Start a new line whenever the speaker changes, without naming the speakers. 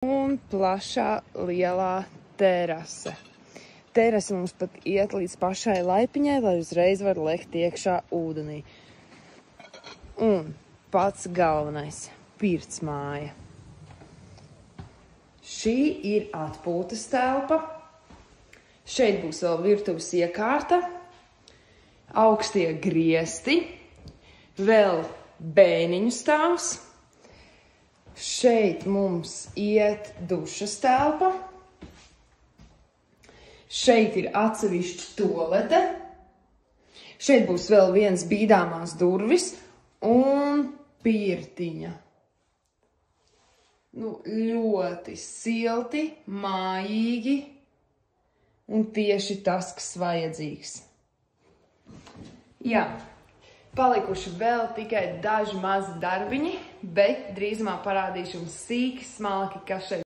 Un plašā lielā terase. Terase mums pat iet līdz pašai laipiņai, lai uzreiz var lekt iekšā ūdenī. Un pats galvenais – pirtsmāja. Šī ir atpūtas telpa. Šeit būs vēl virtuves iekārta, augstie griesti, vēl bēniņu stāvs. Šeit mums iet dušas telpa. Šeit ir atsevišķa tualete. Šeit būs vēl viens bīdāmās durvis un pirtiņa. Ļoti silti, mājīgi un tieši tas, kas vajadzīgs. Jā, palikuši vēl tikai daži mazi darbiņi, bet drīzumā parādīšu jums sīki, smalki, kas šeit